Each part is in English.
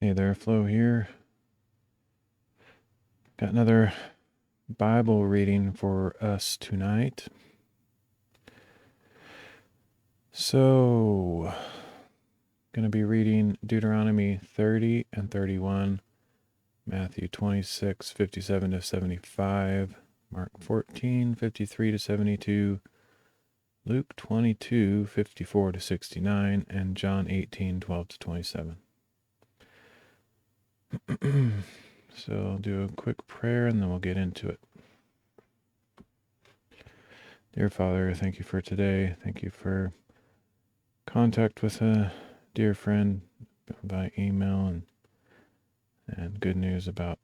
Hey there, Flo here. Got another Bible reading for us tonight. So, going to be reading Deuteronomy 30 and 31, Matthew 26, 57 to 75, Mark 14, 53 to 72, Luke 22, 54 to 69, and John 18, 12 to 27. So I'll do a quick prayer and then we'll get into it. Dear Father, thank you for today. Thank you for contact with a dear friend by email and good news about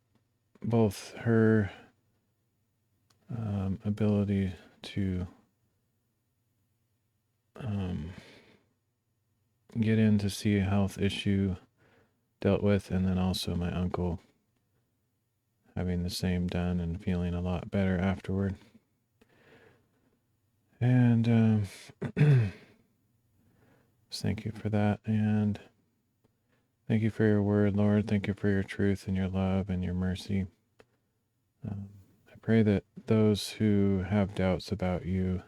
both her ability to get in to see a health issue dealt with, and then also my uncle having the same done and feeling a lot better afterward. And thank you for that, and thank you for your word, Lord. Thank you for your truth and your love and your mercy. I pray that those who have doubts about you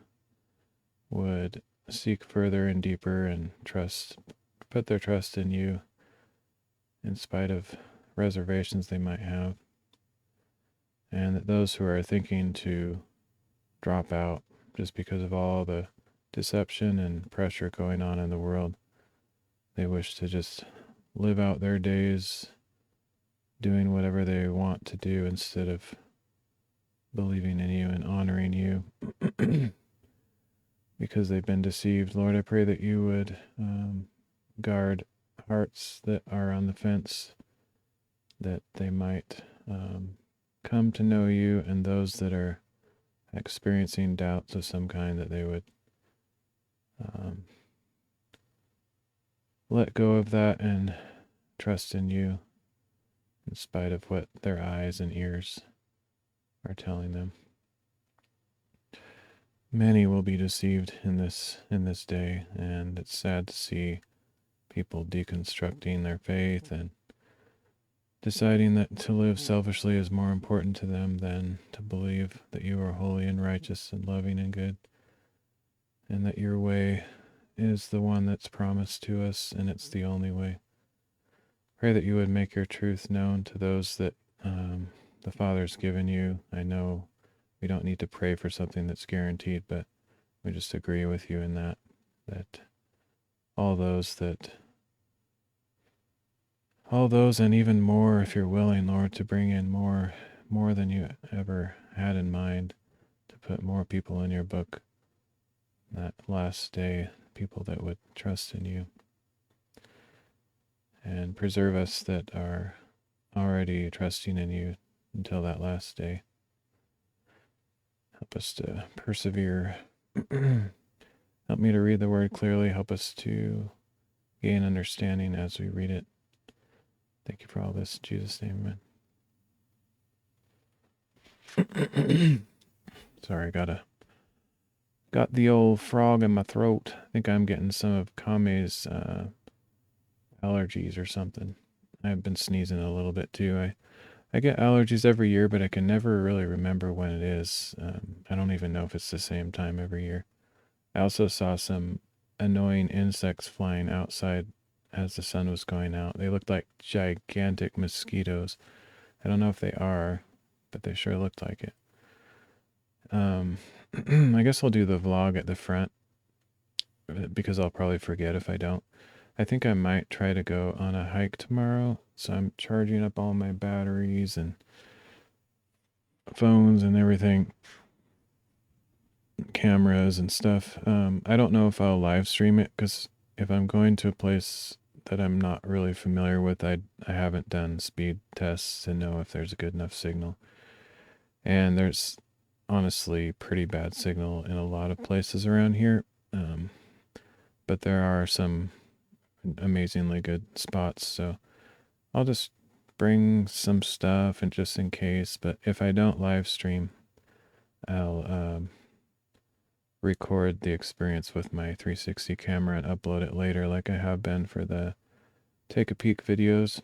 would seek further and deeper and put their trust in you in spite of reservations they might have. And that those who are thinking to drop out just because of all the deception and pressure going on in the world, they wish to just live out their days doing whatever they want to do instead of believing in you and honoring you because they've been deceived. Lord, I pray that you would guard hearts that are on the fence, that they might come to know you, and those that are experiencing doubts of some kind, that they would let go of that and trust in you in spite of what their eyes and ears are telling them. Many will be deceived in this day, and it's sad to see people deconstructing their faith and deciding that to live selfishly is more important to them than to believe that you are holy and righteous and loving and good, and that your way is the one that's promised to us, and it's the only way. Pray that you would make your truth known to those that the Father's given you. I know we don't need to pray for something that's guaranteed, but we just agree with you in that all those and even more, if you're willing, Lord, to bring in more than you ever had in mind, to put more people in your book that last day, people that would trust in you, and preserve us that are already trusting in you until that last day. Help us to persevere. Help me to read the word clearly. Help us to gain understanding as we read it. Thank you for all this. In Jesus' name, amen. Sorry, got the old frog in my throat. I think I'm getting some of Kame's allergies or something. I've been sneezing a little bit too. I get allergies every year, but I can never really remember when it is. I don't even know if it's the same time every year. I also saw some annoying insects flying outside as the sun was going out. They looked like gigantic mosquitoes. I don't know if they are, but they sure looked like it. I guess I'll do the vlog at the front because I'll probably forget if I don't. I think I might try to go on a hike tomorrow, so I'm charging up all my batteries and phones and everything, cameras and stuff. I don't know if I'll live stream it because if I'm going to a place that I'm not really familiar with, I haven't done speed tests to know if there's a good enough signal. And there's honestly pretty bad signal in a lot of places around here. But there are some amazingly good spots, so I'll just bring some stuff and just in case. But if I don't live stream, I'll record the experience with my 360 camera and upload it later like I have been for the take a peek videos.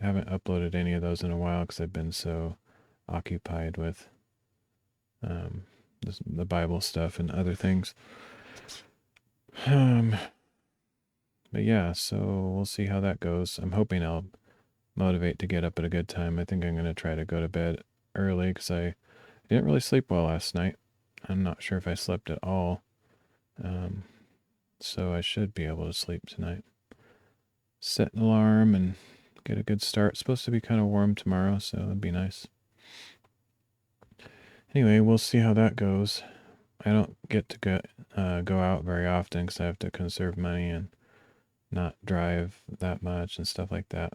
haven't uploaded any of those in a while because I've been so occupied with the Bible stuff and other things. But yeah, so we'll see how that goes. I'm hoping I'll motivate to get up at a good time. I think I'm going to try to go to bed early because I didn't really sleep well last night. I'm not sure if I slept at all. So I should be able to sleep tonight. Set an alarm and get a good start. It's supposed to be kind of warm tomorrow, so it'd be nice. Anyway, we'll see how that goes. I don't get to go out very often because I have to conserve money and not drive that much and stuff like that.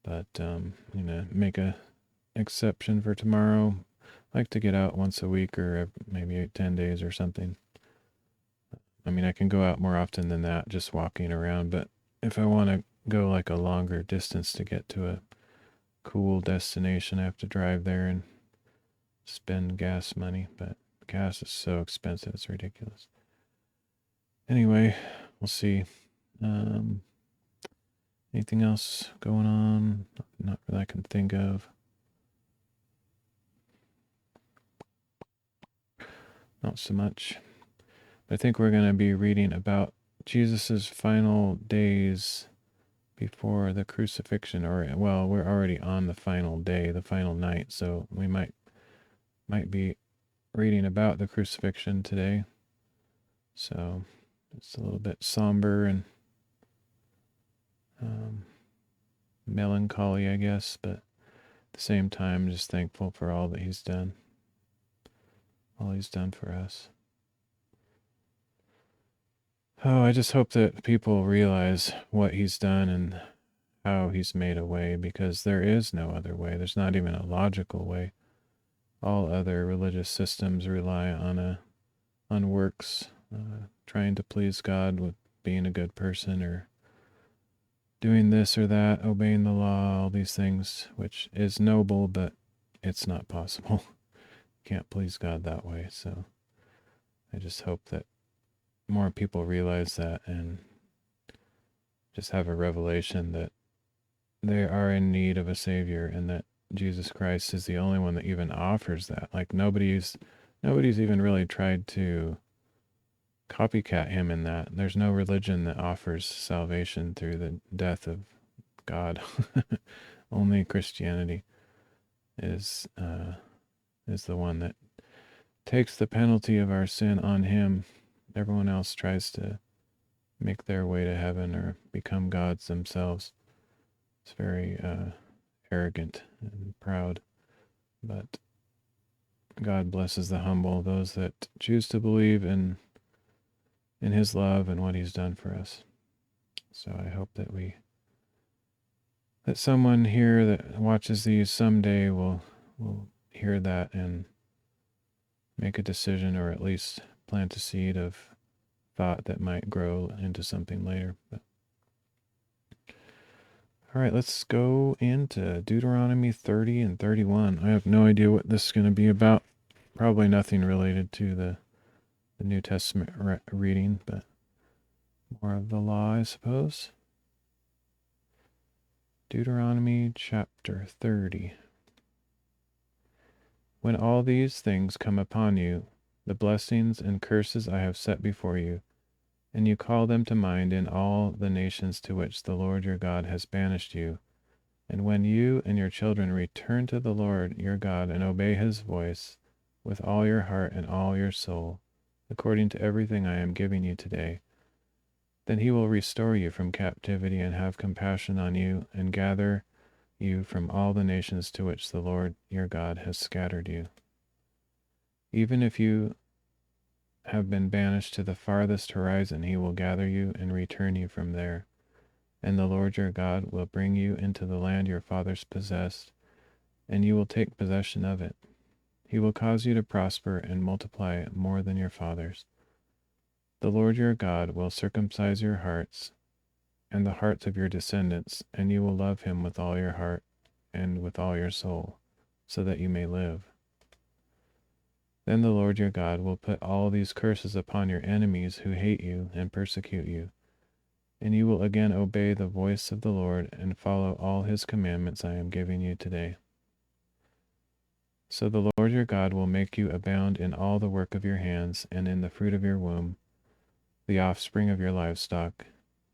But make a exception for tomorrow. I like to get out once a week or maybe 10 days or something. I mean, I can go out more often than that, just walking around. But if I want to go like a longer distance to get to a cool destination, I have to drive there and spend gas money. But gas is so expensive, it's ridiculous. Anyway, we'll see. Anything else going on? Not that I can think of. Not so much. I think we're going to be reading about Jesus's final days before the crucifixion, or well, we're already on the final day, the final night, so we might be reading about the crucifixion today. So it's a little bit somber and melancholy, I guess, but at the same time, just thankful for all that he's done, all he's done for us. Oh, I just hope that people realize what he's done and how he's made a way, because there is no other way. There's not even a logical way. All other religious systems rely on works, trying to please God with being a good person or doing this or that, obeying the law, all these things, which is noble, but it's not possible. Can't please God that way. So I just hope that more people realize that and just have a revelation that they are in need of a savior and that Jesus Christ is the only one that even offers that. Like nobody's even really tried to copycat him in that. There's no religion that offers salvation through the death of God. Only Christianity is the one that takes the penalty of our sin on him. Everyone else tries to make their way to heaven or become gods themselves. It's very arrogant and proud, but God blesses the humble, those that choose to believe in his love and what he's done for us. So I hope that someone here that watches these someday will hear that and make a decision, or at least plant a seed of thought that might grow into something later. But all right, let's go into Deuteronomy 30 and 31. I have no idea what this is going to be about. Probably nothing related to the New Testament reading, but more of the law, I suppose. Deuteronomy chapter 30. When all these things come upon you, the blessings and curses I have set before you, and you call them to mind in all the nations to which the Lord your God has banished you, and when you and your children return to the Lord your God and obey his voice with all your heart and all your soul, according to everything I am giving you today, then he will restore you from captivity and have compassion on you and gather you from all the nations to which the Lord your God has scattered you. Even if you have been banished to the farthest horizon, he will gather you and return you from there. And the Lord your God will bring you into the land your fathers possessed, and you will take possession of it. He will cause you to prosper and multiply more than your fathers. The Lord your God will circumcise your hearts and the hearts of your descendants, and you will love him with all your heart and with all your soul, so that you may live. Then the Lord your God will put all these curses upon your enemies who hate you and persecute you, and you will again obey the voice of the Lord and follow all his commandments I am giving you today. So the Lord your God will make you abound in all the work of your hands and in the fruit of your womb, the offspring of your livestock,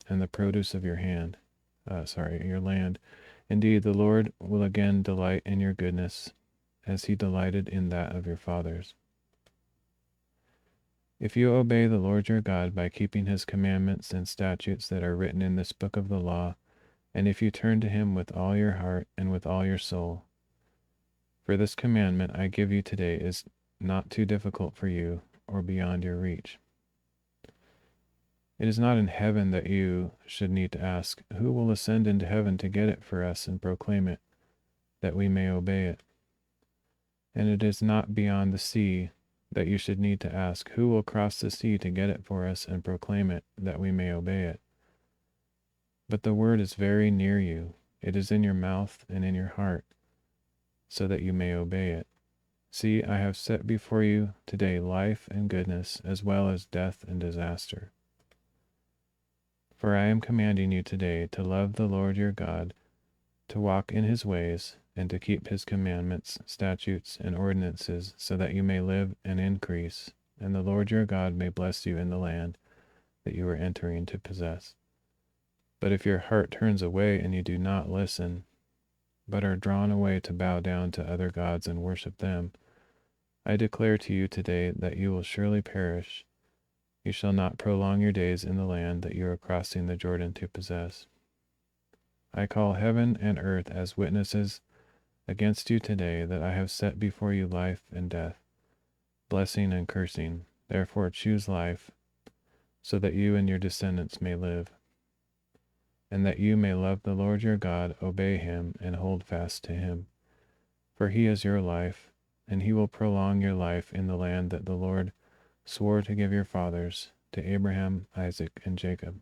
and the produce of your your land. Indeed, the Lord will again delight in your goodness, as he delighted in that of your fathers. If you obey the Lord your God by keeping his commandments and statutes that are written in this book of the law, and if you turn to him with all your heart and with all your soul, for this commandment I give you today is not too difficult for you or beyond your reach. It is not in heaven that you should need to ask, who will ascend into heaven to get it for us and proclaim it, that we may obey it? And it is not beyond the sea that you should need to ask, who will cross the sea to get it for us and proclaim it, that we may obey it? But the word is very near you. It is in your mouth and in your heart, so that you may obey it. See, I have set before you today life and goodness, as well as death and disaster. For I am commanding you today to love the Lord your God, to walk in his ways, and to keep his commandments, statutes, and ordinances, so that you may live and increase, and the Lord your God may bless you in the land that you are entering to possess. But if your heart turns away and you do not listen, but are drawn away to bow down to other gods and worship them, I declare to you today that you will surely perish. You shall not prolong your days in the land that you are crossing the Jordan to possess. I call heaven and earth as witnesses against you today that I have set before you life and death, blessing and cursing. Therefore choose life, so that you and your descendants may live, and that you may love the Lord your God, obey him, and hold fast to him. For he is your life, and he will prolong your life in the land that the Lord swore to give your fathers, to Abraham, Isaac, and Jacob.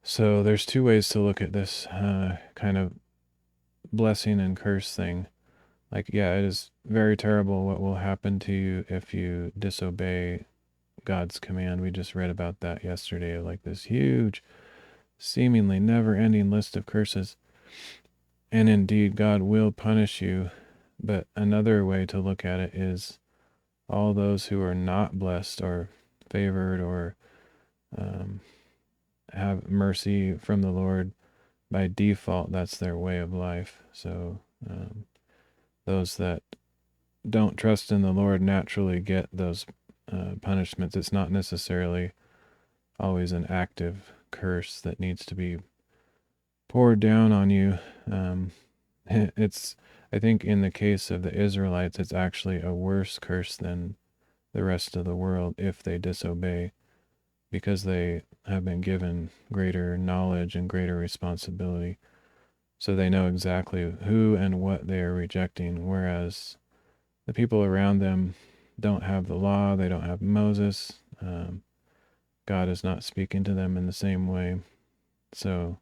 So there's two ways to look at this kind of blessing and curse thing. Like, yeah, it is very terrible what will happen to you if you disobey God's command. We just read about that yesterday, like this huge, seemingly never-ending list of curses. And indeed, God will punish you. But another way to look at it is all those who are not blessed or favored or have mercy from the Lord, by default, that's their way of life. So those that don't trust in the Lord naturally get those punishments. It's not necessarily always an active curse that needs to be poured down on you. It's, I think in the case of the Israelites, it's actually a worse curse than the rest of the world if they disobey, because they have been given greater knowledge and greater responsibility. So they know exactly who and what they are rejecting, whereas the people around them don't have the law, they don't have Moses. God is not speaking to them in the same way. So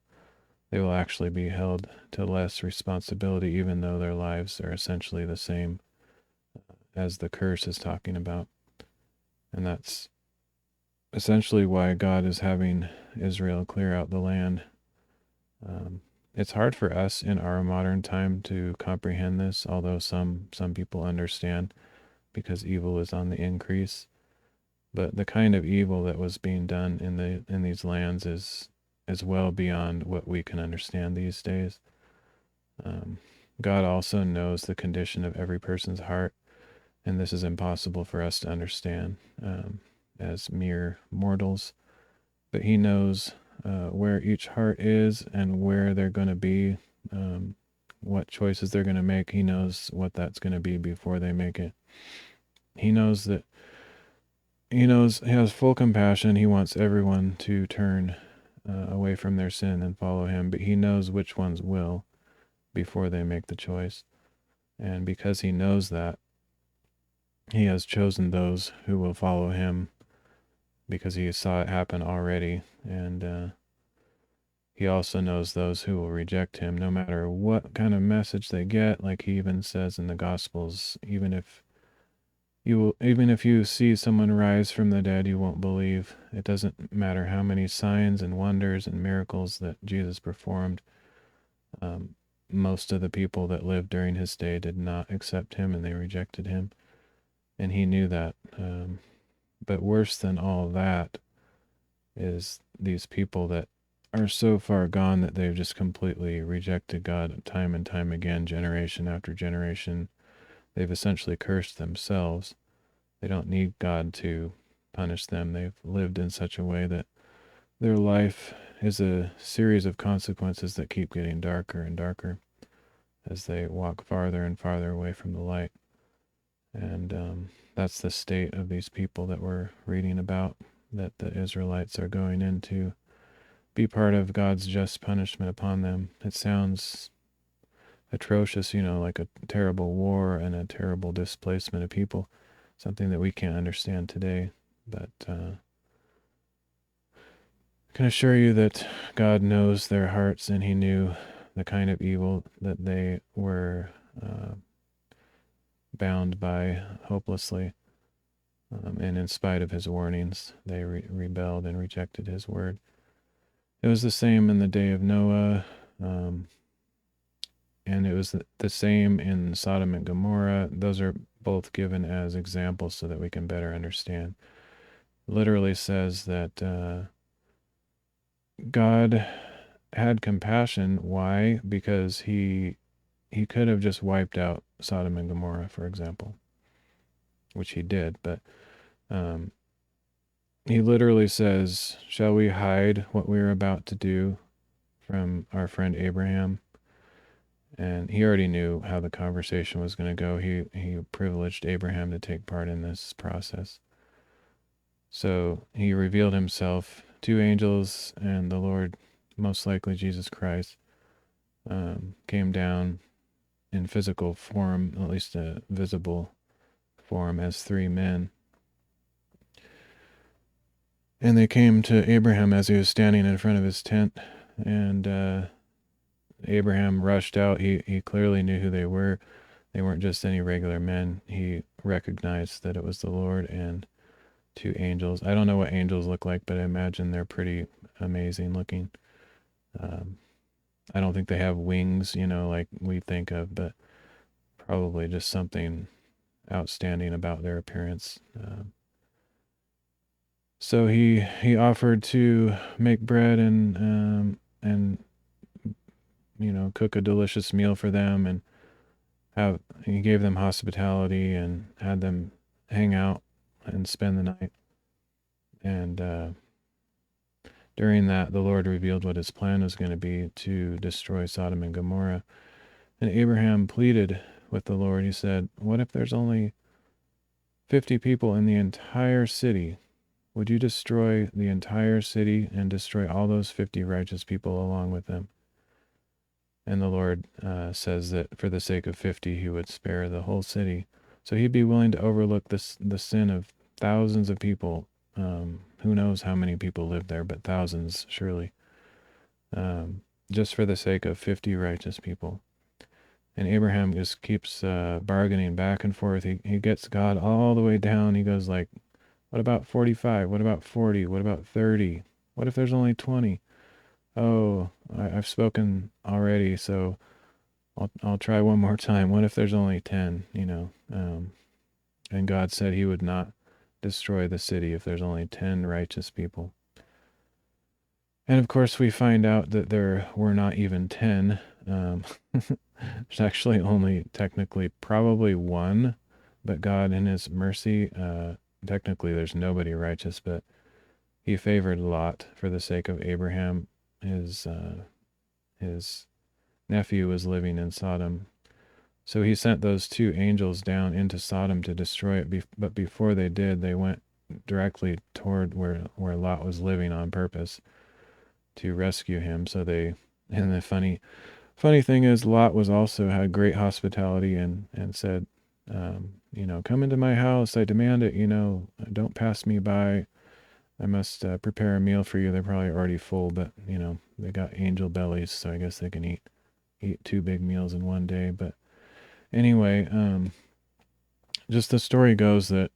they will actually be held to less responsibility, even though their lives are essentially the same as the curse is talking about. And that's essentially why God is having Israel clear out the land. It's hard for us in our modern time to comprehend this, although some people understand, because evil is on the increase. But the kind of evil that was being done in these lands is well beyond what we can understand these days. God also knows the condition of every person's heart, and this is impossible for us to understand as mere mortals. But he knows where each heart is and where they're going to be, what choices they're going to make. He knows what that's going to be before they make it. He knows he has full compassion. He wants everyone to turn away from their sin and follow him, but he knows which ones will before they make the choice. And because he knows that, he has chosen those who will follow him, because he saw it happen already. And he also knows those who will reject him, no matter what kind of message they get. Like he even says in the Gospels, even if You will, even if you see someone rise from the dead, you won't believe. It doesn't matter how many signs and wonders and miracles that Jesus performed. Most of the people that lived during his day did not accept him, and they rejected him, and he knew that. But worse than all that is these people that are so far gone that they've just completely rejected God time and time again, generation after generation. They've essentially cursed themselves. They don't need God to punish them. They've lived in such a way that their life is a series of consequences that keep getting darker and darker as they walk farther and farther away from the light. And that's the state of these people that we're reading about, that the Israelites are going into be part of God's just punishment upon them. It sounds atrocious, like a terrible war and a terrible displacement of people, something that we can't understand today. But I can assure you that God knows their hearts, and he knew the kind of evil that they were bound by hopelessly. And in spite of his warnings, they rebelled and rejected his word. It was the same in the day of Noah, and it was the same in Sodom and Gomorrah. Those are both given as examples so that we can better understand. Literally says that God had compassion. Why? Because he could have just wiped out Sodom and Gomorrah, for example, which he did. But he literally says, shall we hide what we are about to do from our friend Abraham? And he already knew how the conversation was going to go. He privileged Abraham to take part in this process. So he revealed himself to angels, and the Lord, most likely Jesus Christ, came down in physical form, at least a visible form, as three men. And they came to Abraham as he was standing in front of his tent, and Abraham rushed out. He clearly knew who they were. They weren't just any regular men. He recognized that it was the Lord and two angels. I don't know what angels look like, but I imagine they're pretty amazing looking. I don't think they have wings, like we think of, but probably just something outstanding about their appearance. So he offered to make bread and cook a delicious meal for them, and he gave them hospitality and had them hang out and spend the night. And during that, the Lord revealed what his plan was going to be to destroy Sodom and Gomorrah. And Abraham pleaded with the Lord. He said, what if there's only 50 people in the entire city? Would you destroy the entire city and destroy all those 50 righteous people along with them? And the Lord says that for the sake of 50, he would spare the whole city. So he'd be willing to overlook the sin of thousands of people. Who knows how many people live there, but thousands surely. Just for the sake of 50 righteous people. And Abraham just keeps bargaining back and forth. He gets God all the way down. He goes like, what about 45? What about 40? What about 30? What if there's only 20? Oh, I've spoken already, so I'll try one more time. What if there's only 10? And God said he would not destroy the city if there's only 10 righteous people. And of course, we find out that there were not even 10. There's actually only technically probably one, but God in his mercy, technically there's nobody righteous, but he favored Lot for the sake of Abraham. His nephew was living in Sodom. So he sent those two angels down into Sodom to destroy it. But before they did, they went directly toward where Lot was living on purpose to rescue him. And the funny thing is, Lot was also had great hospitality and said, come into my house. I demand it. Don't pass me by. I must prepare a meal for you. They're probably already full, but they got angel bellies, so I guess they can eat two big meals in one day. But anyway, just the story goes that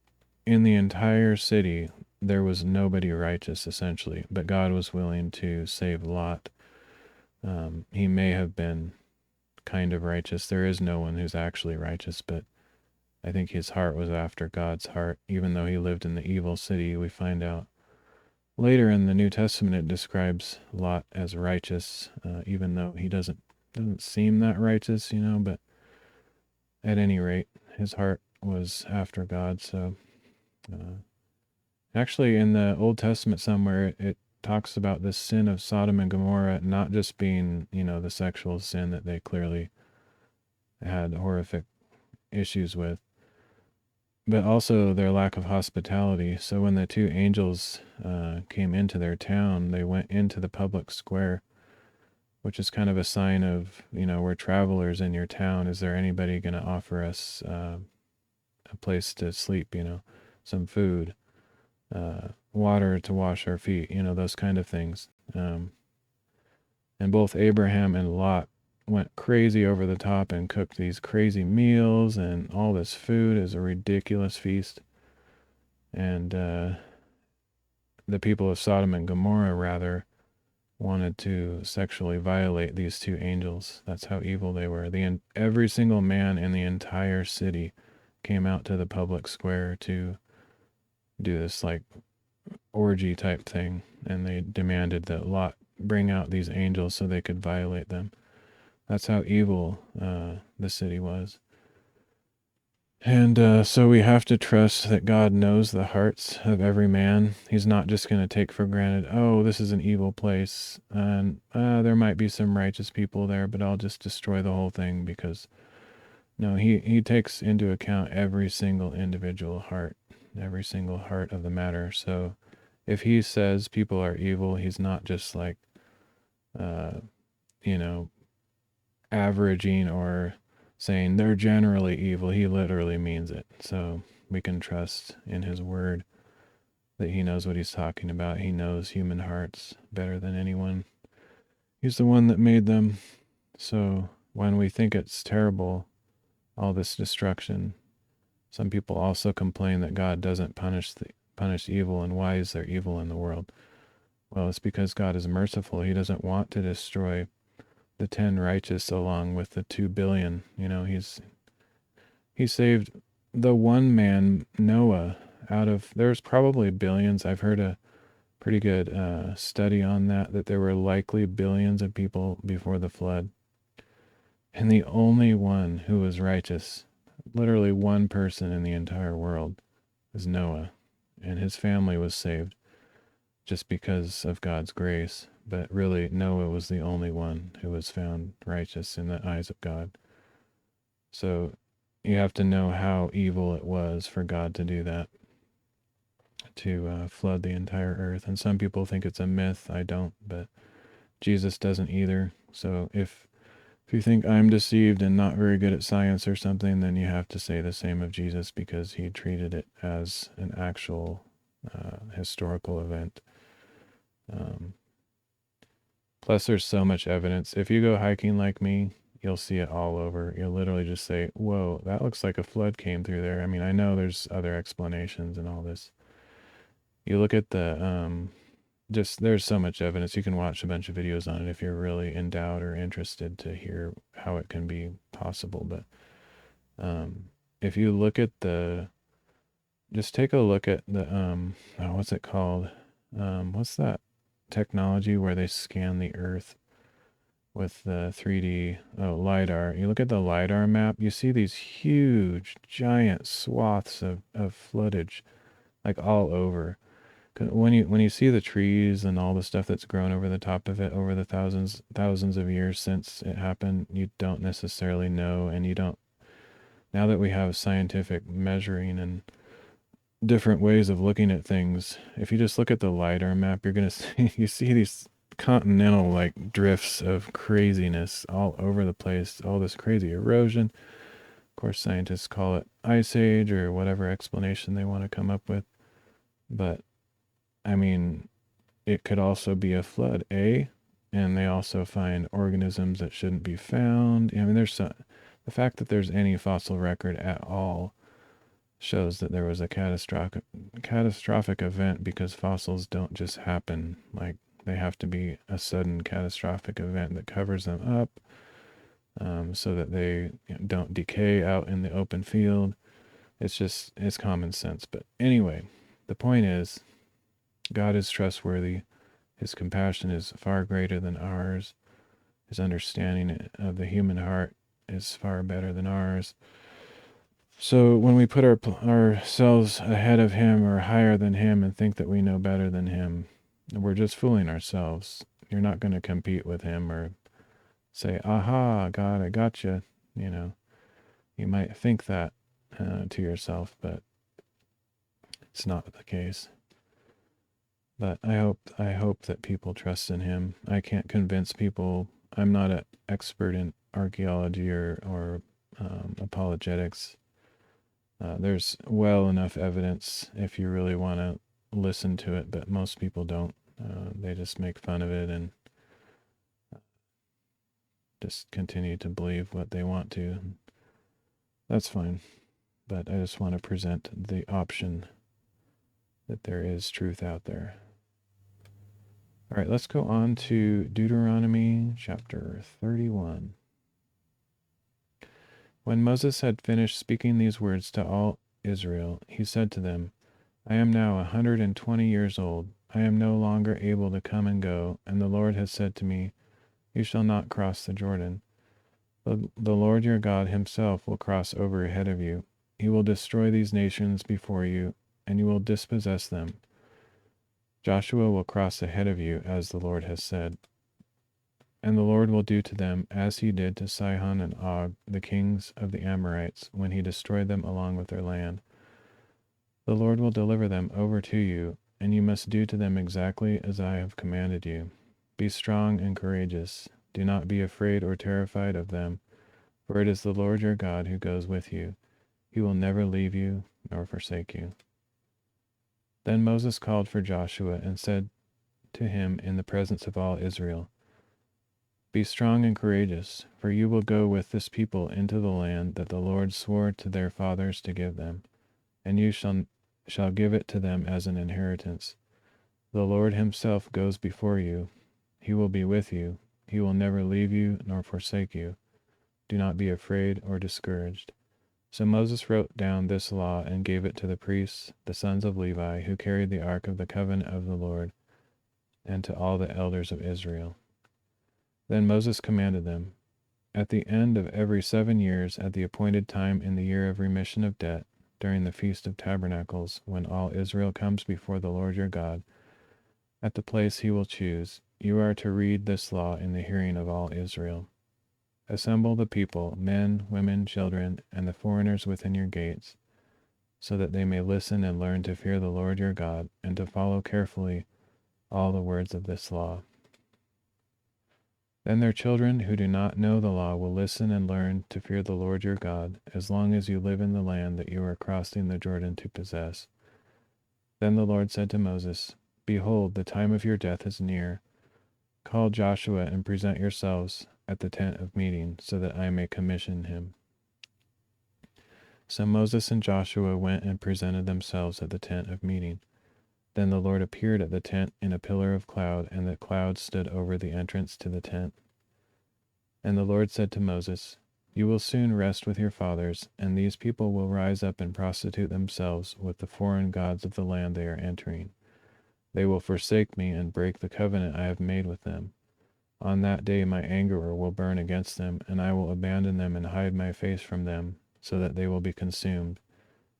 in the entire city, there was nobody righteous, essentially, but God was willing to save Lot. He may have been kind of righteous. There is no one who's actually righteous, but I think his heart was after God's heart, even though he lived in the evil city. We find out later in the New Testament it describes Lot as righteous, even though he doesn't seem that righteous, but at any rate, his heart was after God. So actually in the Old Testament somewhere it talks about the sin of Sodom and Gomorrah not just being, the sexual sin that they clearly had horrific issues with, but also their lack of hospitality. So when the two angels came into their town, they went into the public square, which is kind of a sign of, we're travelers in your town. Is there anybody going to offer us a place to sleep, some food, water to wash our feet, those kind of things. And both Abraham and Lot went crazy over the top and cooked these crazy meals, and all this food is a ridiculous feast. And the people of Sodom and Gomorrah, rather, wanted to sexually violate these two angels. That's how evil they were. Every single man in the entire city came out to the public square to do this like orgy type thing, and they demanded that Lot bring out these angels so they could violate them. That's how evil the city was. And so we have to trust that God knows the hearts of every man. He's not just going to take for granted, oh, this is an evil place, and there might be some righteous people there, but I'll just destroy the whole thing, because no, he takes into account every single individual heart, every single heart of the matter. So if he says people are evil, he's not just like, averaging or saying they're generally evil. He literally means it. So we can trust in his word that he knows what he's talking about. He knows human hearts better than anyone. He's the one that made them. So when we think it's terrible, all this destruction, some people also complain that God doesn't punish evil, and why is there evil in the world? Well, it's because God is merciful. He doesn't want to destroy the 10 righteous along with the 2 billion. He saved the one man, Noah, out of, there's probably billions. I've heard a pretty good study on that there were likely billions of people before the flood. And the only one who was righteous, literally one person in the entire world, is Noah. And his family was saved just because of God's grace. But really, Noah was the only one who was found righteous in the eyes of God. So you have to know how evil it was for God to do that, to flood the entire earth. And some people think it's a myth. I don't, but Jesus doesn't either. So if you think I'm deceived and not very good at science or something, then you have to say the same of Jesus, because he treated it as an actual historical event. Plus, there's so much evidence. If you go hiking like me, you'll see it all over. You'll literally just say, whoa, that looks like a flood came through there. I mean, I know there's other explanations and all this. You look at the, there's so much evidence. You can watch a bunch of videos on it if you're really in doubt or interested to hear how it can be possible. But if you look at just take a look at the, what's it called? What's that technology where they scan the earth with the 3D LiDAR? You look at the LiDAR map, you see these huge, giant swaths of floodage, like all over. When you see the trees and all the stuff that's grown over the top of it over the thousands of years since it happened, you don't necessarily know, and you don't. Now that we have scientific measuring and different ways of looking at things, if you just look at the LiDAR map, you're gonna see these continental like drifts of craziness all over the place, all this crazy erosion. Of course, scientists call it ice age or whatever explanation they want to come up with. But I mean, it could also be a flood, and they also find organisms that shouldn't be found. I mean, the fact that there's any fossil record at all shows that there was a catastrophic event, because fossils don't just happen. Like, they have to be a sudden catastrophic event that covers them up, so that they don't decay out in the open field. It's common sense. But anyway, the point is, God is trustworthy. His compassion is far greater than ours. His understanding of the human heart is far better than ours. So when we put ourselves ahead of him or higher than him and think that we know better than him, we're just fooling ourselves. You're not going to compete with him or say, aha, God, I got you. You might think that to yourself, but it's not the case. But I hope that people trust in him. I can't convince people. I'm not an expert in archaeology or apologetics. There's well enough evidence if you really want to listen to it, but most people don't. They just make fun of it and just continue to believe what they want to. That's fine. But I just want to present the option that there is truth out there. All right, let's go on to Deuteronomy chapter 31. When Moses had finished speaking these words to all Israel, he said to them, I am now 120 years old. I am no longer able to come and go, and the Lord has said to me, You shall not cross the Jordan. The Lord your God himself will cross over ahead of you. He will destroy these nations before you, and you will dispossess them. Joshua will cross ahead of you, as the Lord has said. And the Lord will do to them as he did to Sihon and Og, the kings of the Amorites, when he destroyed them along with their land. The Lord will deliver them over to you, and you must do to them exactly as I have commanded you. Be strong and courageous. Do not be afraid or terrified of them, for it is the Lord your God who goes with you. He will never leave you nor forsake you. Then Moses called for Joshua and said to him in the presence of all Israel, Be strong and courageous, for you will go with this people into the land that the Lord swore to their fathers to give them, and you shall give it to them as an inheritance. The Lord himself goes before you. He will be with you. He will never leave you nor forsake you. Do not be afraid or discouraged. So Moses wrote down this law and gave it to the priests, the sons of Levi, who carried the ark of the covenant of the Lord, and to all the elders of Israel. Then Moses commanded them, At the end of every 7 years, at the appointed time in the year of remission of debt, during the Feast of Tabernacles, when all Israel comes before the Lord your God, at the place he will choose, you are to read this law in the hearing of all Israel. Assemble the people, men, women, children, and the foreigners within your gates, so that they may listen and learn to fear the Lord your God, and to follow carefully all the words of this law. Then their children who do not know the law will listen and learn to fear the Lord your God, as long as you live in the land that you are crossing the Jordan to possess. Then the Lord said to Moses, Behold, the time of your death is near. Call Joshua and present yourselves at the tent of meeting, so that I may commission him. So Moses and Joshua went and presented themselves at the tent of meeting. Then the Lord appeared at the tent in a pillar of cloud, and the cloud stood over the entrance to the tent. And the Lord said to Moses, You will soon rest with your fathers, and these people will rise up and prostitute themselves with the foreign gods of the land they are entering. They will forsake me and break the covenant I have made with them. On that day my anger will burn against them, and I will abandon them and hide my face from them, so that they will be consumed,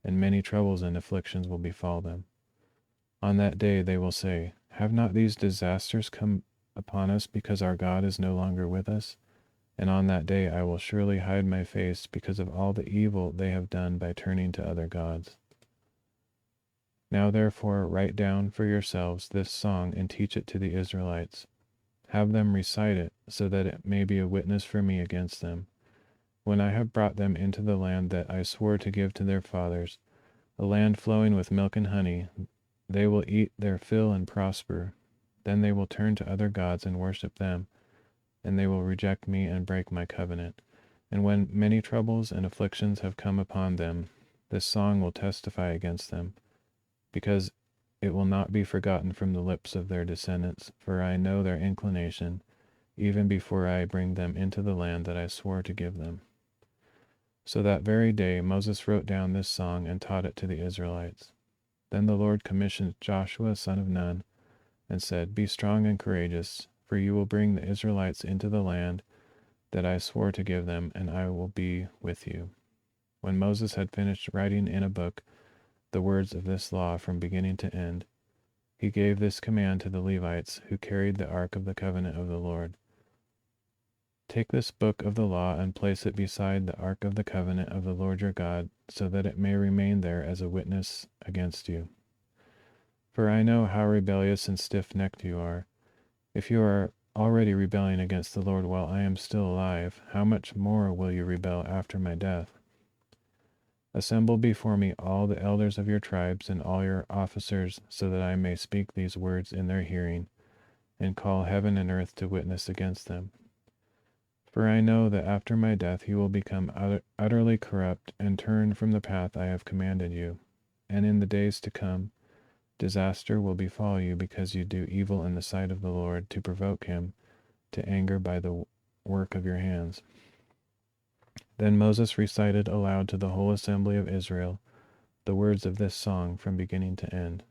and many troubles and afflictions will befall them. On that day they will say, Have not these disasters come upon us because our God is no longer with us? And on that day I will surely hide my face because of all the evil they have done by turning to other gods. Now therefore write down for yourselves this song and teach it to the Israelites. Have them recite it, so that it may be a witness for me against them. When I have brought them into the land that I swore to give to their fathers, a land flowing with milk and honey, they will eat their fill and prosper. Then they will turn to other gods and worship them, and they will reject me and break my covenant. And when many troubles and afflictions have come upon them, This song will testify against them, because it will not be forgotten from the lips of their descendants, for I know their inclination, even before I bring them into the land that I swore to give them. So that very day Moses wrote down this song and taught it to the Israelites. Then the Lord commissioned Joshua son of Nun and said, Be strong and courageous, for you will bring the Israelites into the land that I swore to give them, and I will be with you. When Moses had finished writing in a book the words of this law from beginning to end, he gave this command to the Levites who carried the ark of the covenant of the Lord. Take this book of the law and place it beside the ark of the covenant of the Lord your God, so that it may remain there as a witness against you. For I know how rebellious and stiff-necked you are. If you are already rebelling against the Lord while I am still alive, how much more will you rebel after my death? Assemble before me all the elders of your tribes and all your officers, so that I may speak these words in their hearing, and call heaven and earth to witness against them. For I know that after my death you will become utterly corrupt and turn from the path I have commanded you, and in the days to come disaster will befall you because you do evil in the sight of the Lord to provoke him to anger by the work of your hands. Then Moses recited aloud to the whole assembly of Israel the words of this song from beginning to end.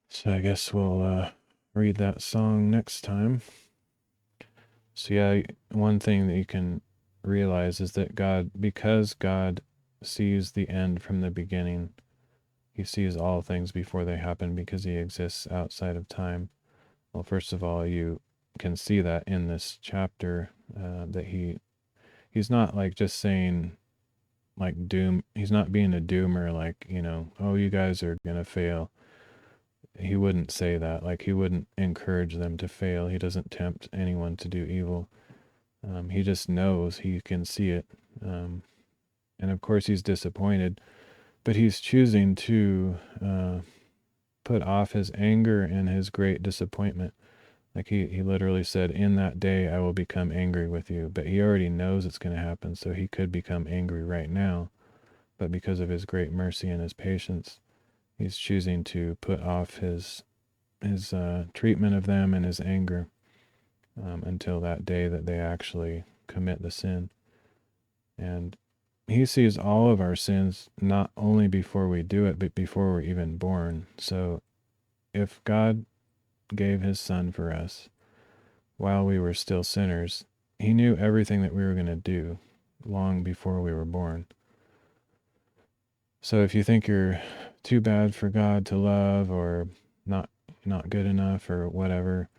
So I guess we'll read that song next time. So yeah, one thing that you can realize is that because God sees the end from the beginning, he sees all things before they happen because he exists outside of time. Well, first of all, you can see that in this chapter, that he's not like just saying like doom. He's not being a doomer, like, oh, you guys are going to fail. He wouldn't say that. Like, he wouldn't encourage them to fail. He doesn't tempt anyone to do evil. He just knows, he can see it. And of course he's disappointed, but he's choosing to put off his anger and his great disappointment. Like he literally said, in that day I will become angry with you. But he already knows it's going to happen, so he could become angry right now. But because of his great mercy and his patience, he's choosing to put off his treatment of them and his anger until that day that they actually commit the sin. And he sees all of our sins, not only before we do it, but before we're even born. So if God gave his son for us while we were still sinners, he knew everything that we were going to do long before we were born. So if you think you're too bad for God to love, or not good enough or whatever,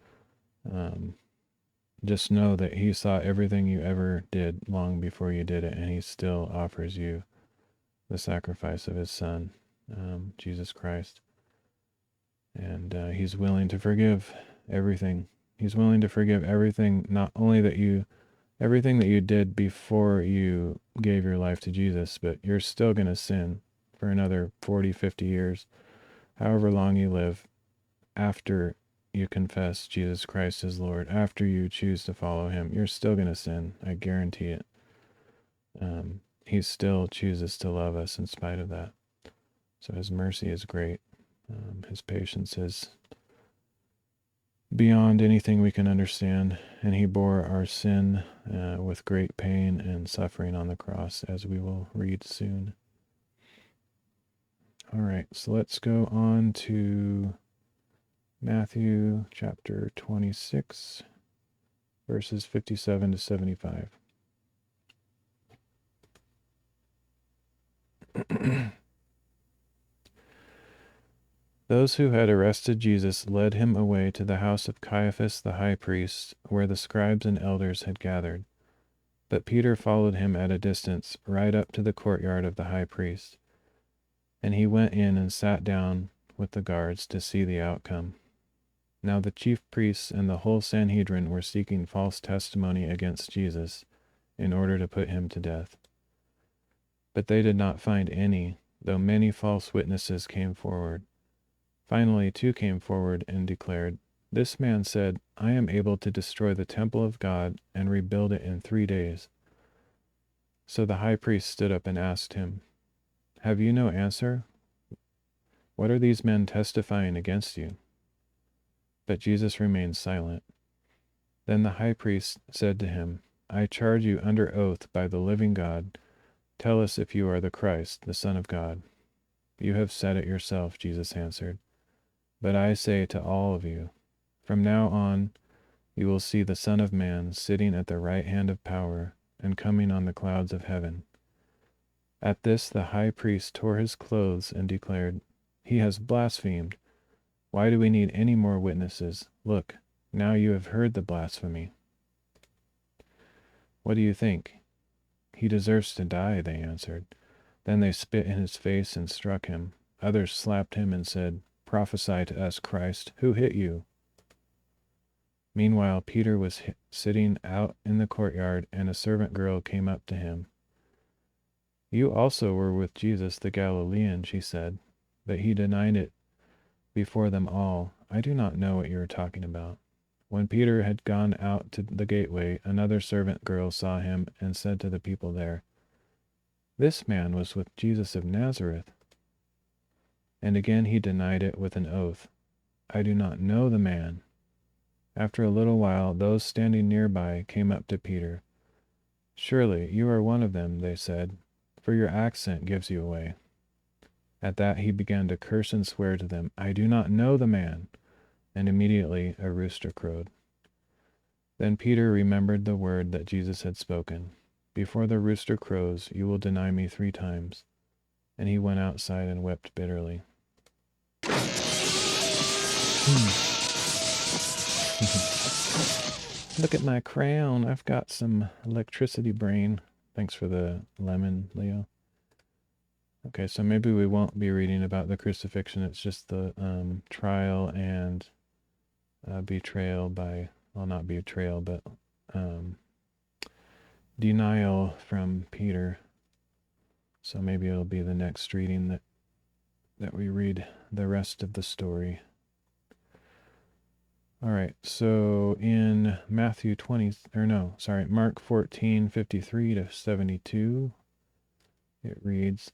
just know that he saw everything you ever did long before you did it, and he still offers you the sacrifice of his son, Jesus Christ. And he's willing to forgive everything. He's willing to forgive everything, not only everything that you did before you gave your life to Jesus, but you're still going to sin for another 40, 50 years, however long you live after you confess Jesus Christ as Lord, after you choose to follow him. You're still going to sin. I guarantee it. He still chooses to love us in spite of that. So his mercy is great. His patience is beyond anything we can understand, and he bore our sin with great pain and suffering on the cross, as we will read soon. All right, so let's go on to Matthew chapter 26, verses 57 to 75. Those who had arrested Jesus led him away to the house of Caiaphas the high priest, where the scribes and elders had gathered. But Peter followed him at a distance, right up to the courtyard of the high priest. And he went in and sat down with the guards to see the outcome. Now the chief priests and the whole Sanhedrin were seeking false testimony against Jesus in order to put him to death. But they did not find any, though many false witnesses came forward. Finally, 2 came forward and declared, "This man said, 'I am able to destroy the temple of God and rebuild it in 3 days.'" So the high priest stood up and asked him, "Have you no answer? What are these men testifying against you?" But Jesus remained silent. Then the high priest said to him, "I charge you under oath by the living God, tell us if you are the Christ, the Son of God." "You have said it yourself," Jesus answered. "But I say to all of you, from now on you will see the Son of Man sitting at the right hand of power and coming on the clouds of heaven." At this the high priest tore his clothes and declared, "He has blasphemed. Why do we need any more witnesses? Look, now you have heard the blasphemy. What do you think?" "He deserves to die," they answered. Then they spit in his face and struck him. Others slapped him and said, "Prophesy to us, Christ. Who hit you?" Meanwhile, Peter was sitting out in the courtyard, and a servant girl came up to him. "You also were with Jesus the Galilean," she said. But he denied it before them all. "I do not know what you are talking about." When Peter had gone out to the gateway, another servant girl saw him and said to the people there, "This man was with Jesus of Nazareth." And again he denied it with an oath, "I do not know the man." After a little while, those standing nearby came up to Peter. "Surely you are one of them," they said, "for your accent gives you away." At that he began to curse and swear to them, "I do not know the man." And immediately a rooster crowed. Then Peter remembered the word that Jesus had spoken, "Before the rooster crows, you will deny me 3 times." And he went outside and wept bitterly. Look at my crown. I've got some electricity brain. Thanks for the lemon, Leo. Okay, so maybe we won't be reading about the crucifixion. It's just the trial and betrayal by, well, not betrayal, but denial from Peter. So maybe it'll be the next reading that we read the rest of the story. All right, so in Mark 14:53 to 72, it reads,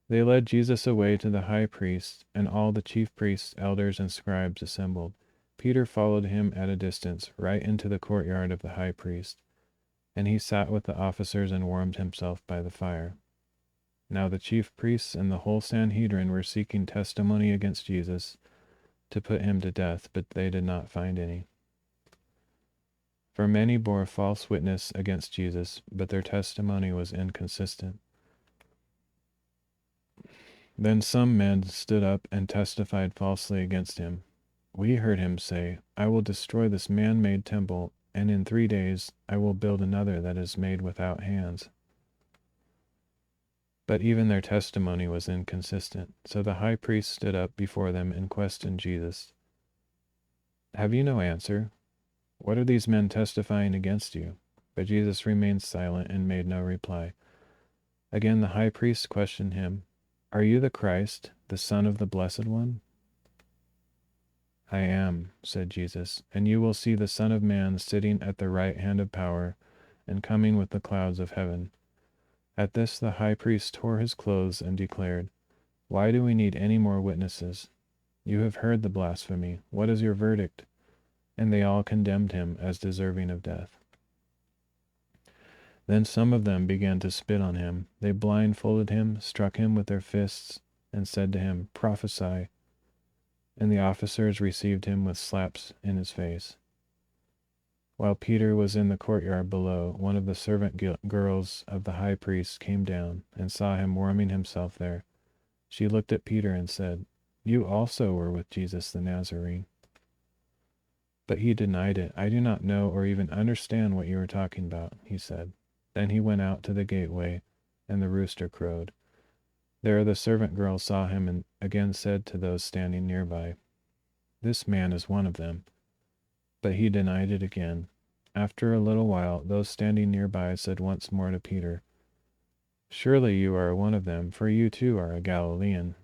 "They led Jesus away to the high priest, and all the chief priests, elders, and scribes assembled. Peter followed him at a distance, right into the courtyard of the high priest, and he sat with the officers and warmed himself by the fire. Now the chief priests and the whole Sanhedrin were seeking testimony against Jesus to put him to death, but they did not find any. For many bore false witness against Jesus, but their testimony was inconsistent. Then some men stood up and testified falsely against him. We heard him say, 'I will destroy this man-made temple, and in 3 days I will build another that is made without hands.' But even their testimony was inconsistent. So the high priest stood up before them and questioned Jesus. 'Have you no answer? What are these men testifying against you?' But Jesus remained silent and made no reply. Again the high priest questioned him, 'Are you the Christ, the Son of the Blessed One?' 'I am,' said Jesus, 'and you will see the Son of Man sitting at the right hand of power and coming with the clouds of heaven.' At this the high priest tore his clothes and declared, 'Why do we need any more witnesses? You have heard the blasphemy. What is your verdict?' And they all condemned him as deserving of death. Then some of them began to spit on him. They blindfolded him, struck him with their fists, and said to him, 'Prophesy.' And the officers received him with slaps in his face. While Peter was in the courtyard below, one of the servant girls of the high priest came down and saw him warming himself there. She looked at Peter and said, 'You also were with Jesus the Nazarene.' But he denied it. 'I do not know or even understand what you are talking about,' he said. Then he went out to the gateway, and the rooster crowed. There the servant girl saw him and again said to those standing nearby, 'This man is one of them.' But he denied it again. After a little while, those standing nearby said once more to Peter, 'Surely you are one of them, for you too are a Galilean.'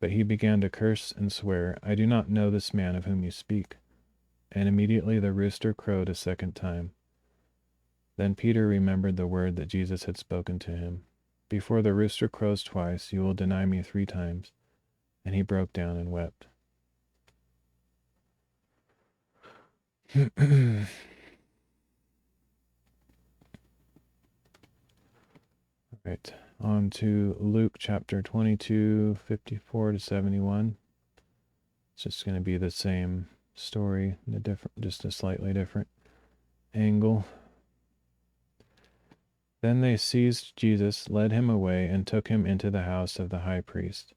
But he began to curse and swear, 'I do not know this man of whom you speak.' And immediately the rooster crowed a second time. Then Peter remembered the word that Jesus had spoken to him. Before the rooster crows twice, you will deny me 3 times. And he broke down and wept. All right, on to Luke chapter 22, 54 to 71. It's just going to be the same story, just a slightly different angle. Then they seized Jesus, led him away, and took him into the house of the high priest.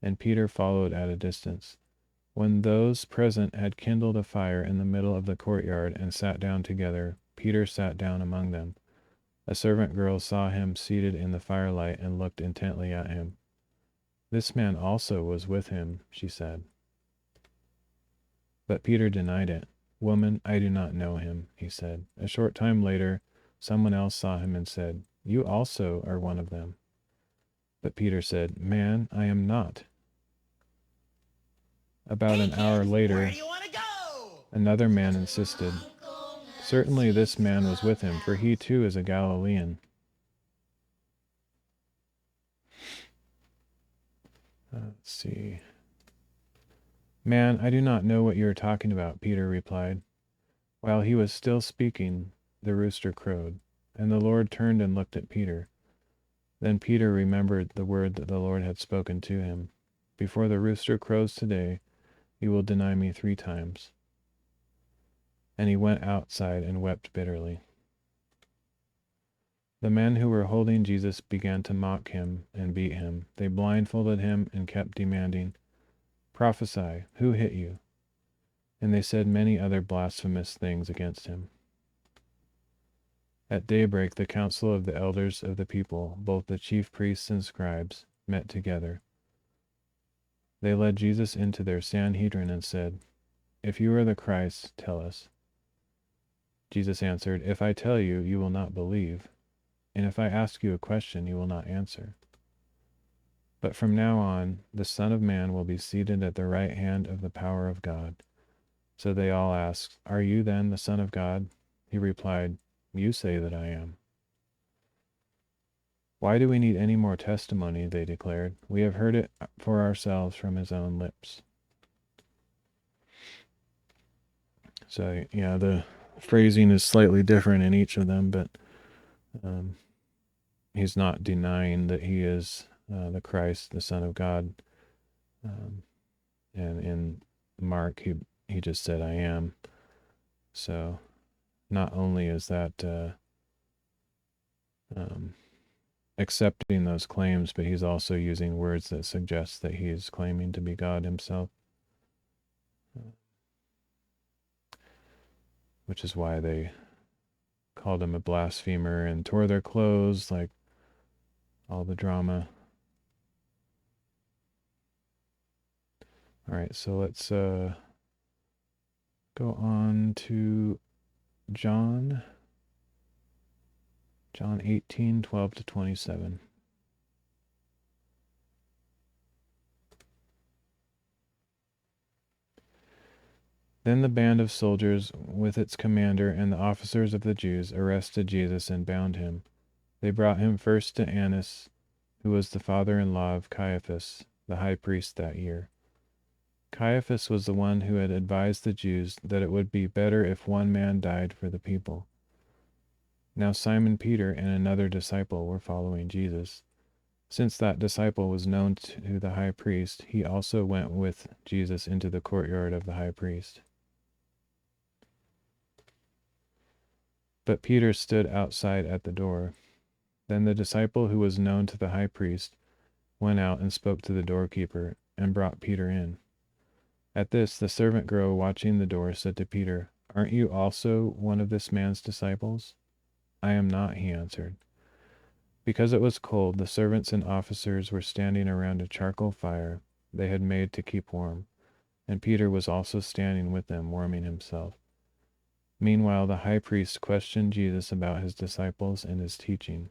And Peter followed at a distance. When those present had kindled a fire in the middle of the courtyard and sat down together, Peter sat down among them. A servant girl saw him seated in the firelight and looked intently at him. "This man also was with him," she said. But Peter denied it. "Woman, I do not know him," he said. A short time later, someone else saw him and said, "You also are one of them." But Peter said, "Man, I am not." About an hour later, another man insisted, "Certainly this man was with him, for he too is a Galilean." Let's see. "Man, I do not know what you are talking about," Peter replied. While he was still speaking, the rooster crowed, and the Lord turned and looked at Peter. Then Peter remembered the word that the Lord had spoken to him. "Before the rooster crows today, you will deny me 3 times." And he went outside and wept bitterly. The men who were holding Jesus began to mock him and beat him. They blindfolded him and kept demanding, "Prophesy, who hit you?" And they said many other blasphemous things against him. At daybreak, the council of the elders of the people, both the chief priests and scribes, met together. They led Jesus into their Sanhedrin and said, "If you are the Christ, tell us." Jesus answered, "If I tell you, you will not believe, and if I ask you a question, you will not answer. But from now on, the Son of Man will be seated at the right hand of the power of God." So they all asked, "Are you then the Son of God?" He replied, "You say that I am." "Why do we need any more testimony?" they declared. "We have heard it for ourselves from his own lips." So, yeah, the phrasing is slightly different in each of them, but he's not denying that he is the Christ, the Son of God. And in Mark, he just said, "I am." So not only is that accepting those claims, but he's also using words that suggest that he's claiming to be God himself, which is why they called him a blasphemer and tore their clothes, like all the drama. All right, so let's go on to John 18, 12 to 27. Then the band of soldiers, with its commander and the officers of the Jews, arrested Jesus and bound him. They brought him first to Annas, who was the father-in-law of Caiaphas, the high priest that year. Caiaphas was the one who had advised the Jews that it would be better if one man died for the people. Now Simon Peter and another disciple were following Jesus. Since that disciple was known to the high priest, he also went with Jesus into the courtyard of the high priest. But Peter stood outside at the door. Then the disciple who was known to the high priest went out and spoke to the doorkeeper and brought Peter in. At this, the servant girl watching the door said to Peter, "Aren't you also one of this man's disciples?" "I am not," he answered. Because it was cold, the servants and officers were standing around a charcoal fire they had made to keep warm, and Peter was also standing with them, warming himself. Meanwhile, the high priest questioned Jesus about his disciples and his teaching.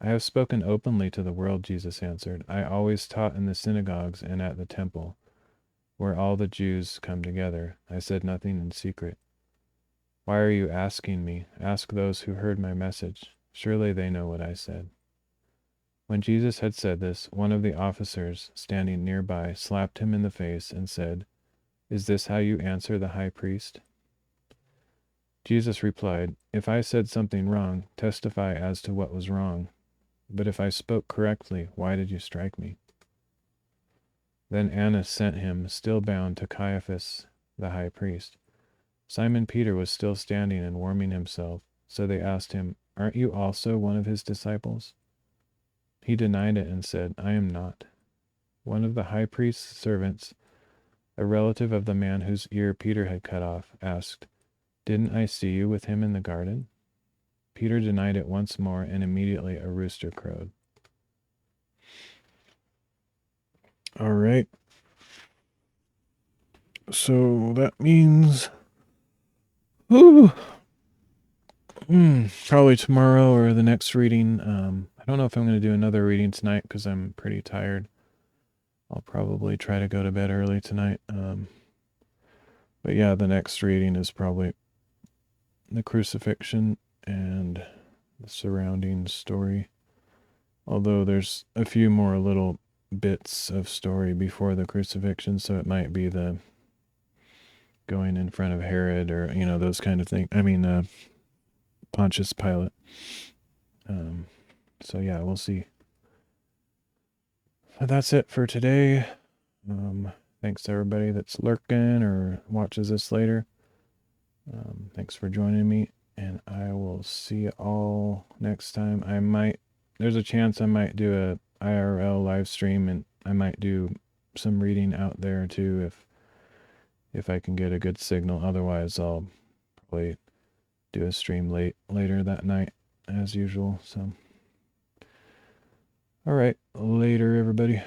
"I have spoken openly to the world," Jesus answered. "I always taught in the synagogues and at the temple, where all the Jews come together. I said nothing in secret. Why are you asking me? Ask those who heard my message. Surely they know what I said." When Jesus had said this, one of the officers standing nearby slapped him in the face and said, "Is this how you answer the high priest?" Jesus replied, "If I said something wrong, testify as to what was wrong. But if I spoke correctly, why did you strike me?" Then Annas sent him, still bound, to Caiaphas, the high priest. Simon Peter was still standing and warming himself, so they asked him, "Aren't you also one of his disciples?" He denied it and said, "I am not." One of the high priest's servants, a relative of the man whose ear Peter had cut off, asked, "Didn't I see you with him in the garden?" Peter denied it once more, and immediately a rooster crowed. All right. So that means probably tomorrow or the next reading. I don't know if I'm going to do another reading tonight because I'm pretty tired. I'll probably try to go to bed early tonight. But yeah, the next reading is probably the crucifixion and the surrounding story. Although there's a few more little bits of story before the crucifixion, so it might be the going in front of Herod or, those kind of things. I mean, Pontius Pilate. So yeah, we'll see. But that's it for today. Thanks to everybody that's lurking or watches this later. Thanks for joining me, and I will see you all next time. There's a chance I might do a IRL live stream, and I might do some reading out there too if I can get a good signal. Otherwise, I'll probably do a stream later that night as usual. So, all right, later, everybody.